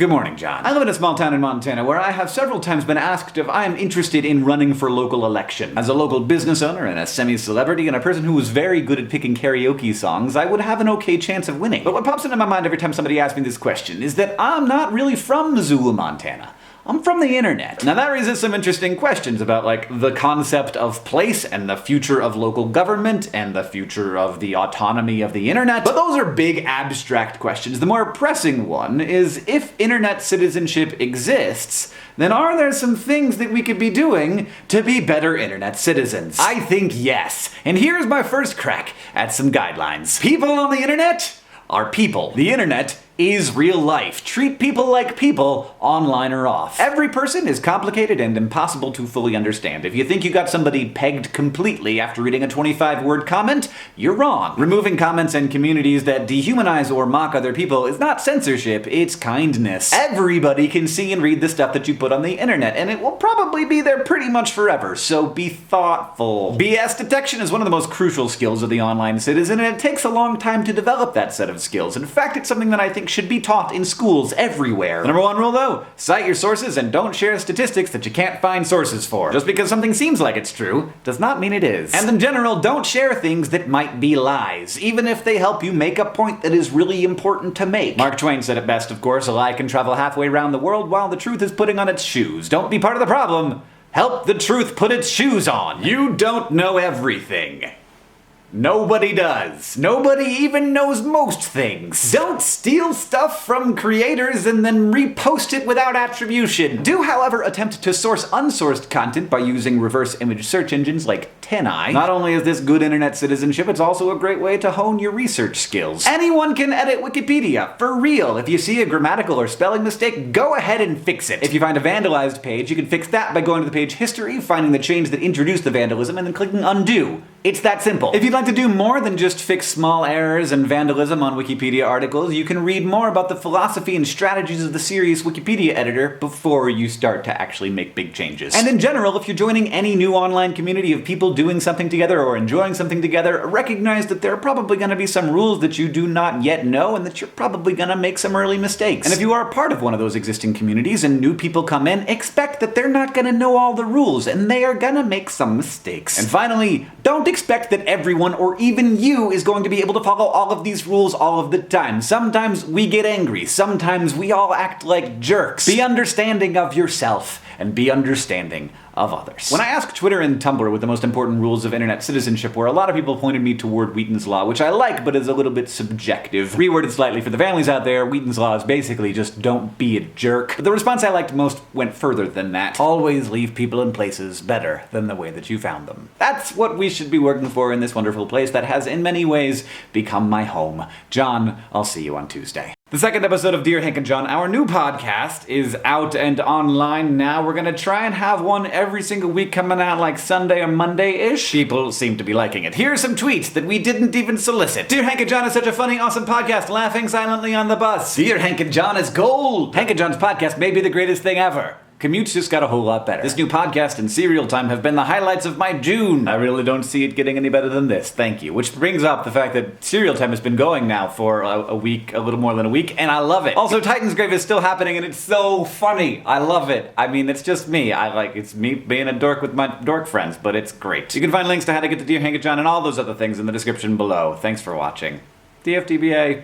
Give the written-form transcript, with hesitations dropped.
Good morning, John. I live in a small town in Montana where I have several times been asked if I am interested in running for local election. As a local business owner and a semi-celebrity and a person who was very good at picking karaoke songs, I would have an okay chance of winning. But what pops into my mind every time somebody asks me this question is that I'm not really from Missoula, Montana. I'm from the internet. Now that raises some interesting questions about the concept of place and the future of local government and the future of the autonomy of the internet. But those are big abstract questions. The more pressing one is, if internet citizenship exists, then are there some things that we could be doing to be better internet citizens? I think yes. And here's my first crack at some guidelines. People on the internet are people. The internet is real life. Treat people like people, online or off. Every person is complicated and impossible to fully understand. If you think you got somebody pegged completely after reading a 25-word comment, you're wrong. Removing comments and communities that dehumanize or mock other people is not censorship, it's kindness. Everybody can see and read the stuff that you put on the internet, and it will probably be there pretty much forever, so be thoughtful. BS detection is one of the most crucial skills of the online citizen, and it takes a long time to develop that set of skills. In fact, it's something that I think should be taught in schools everywhere. The number one rule though, cite your sources and don't share statistics that you can't find sources for. Just because something seems like it's true does not mean it is. And in general, don't share things that might be lies, even if they help you make a point that is really important to make. Mark Twain said it best, of course, a lie can travel halfway around the world while the truth is putting on its shoes. Don't be part of the problem. Help the truth put its shoes on. You don't know everything. Nobody does. Nobody even knows most things. Don't steal stuff from creators and then repost it without attribution. Do, however, attempt to source unsourced content by using reverse image search engines like 10i. Not only is this good internet citizenship, it's also a great way to hone your research skills. Anyone can edit Wikipedia, for real. If you see a grammatical or spelling mistake, go ahead and fix it. If you find a vandalized page, you can fix that by going to the page history, finding the change that introduced the vandalism, and then clicking undo. It's that simple. If you'd like to do more than just fix small errors and vandalism on Wikipedia articles, you can read more about the philosophy and strategies of the serious Wikipedia editor before you start to actually make big changes. And in general, if you're joining any new online community of people doing something together or enjoying something together, recognize that there are probably going to be some rules that you do not yet know and that you're probably going to make some early mistakes. And if you are a part of one of those existing communities and new people come in, expect that they're not going to know all the rules and they are going to make some mistakes. And finally, don't expect that everyone or even you is going to be able to follow all of these rules all of the time. Sometimes we get angry. Sometimes we all act like jerks. Be understanding of yourself and be understanding of others. When I asked Twitter and Tumblr what the most important rules of internet citizenship were, a lot of people pointed me toward Wheaton's law, which I like, but is a little bit subjective. Reworded slightly for the families out there, Wheaton's law is basically just don't be a jerk. But the response I liked most went further than that. Always leave people and places better than the way that you found them. That's what we should be working for in this wonderful place that has in many ways become my home. John, I'll see you on Tuesday. The second episode of Dear Hank and John, our new podcast, is out and online now. We're gonna try and have one every single week coming out like Sunday or Monday-ish. People seem to be liking it. Here are some tweets that we didn't even solicit. Dear Hank and John is such a funny, awesome podcast, laughing silently on the bus. Dear Hank and John is gold. Hank and John's podcast may be the greatest thing ever. Commutes just got a whole lot better. This new podcast and serial time have been the highlights of my June. I really don't see it getting any better than this. Thank you. Which brings up the fact that serial time has been going now for a week, a little more than a week, and I love it. Also, Titan's Grave is still happening, and it's so funny. I love it. I mean, it's just me. It's me being a dork with my dork friends, but it's great. You can find links to how to get to Dear Hank and John and all those other things in the description below. Thanks for watching. DFTBA.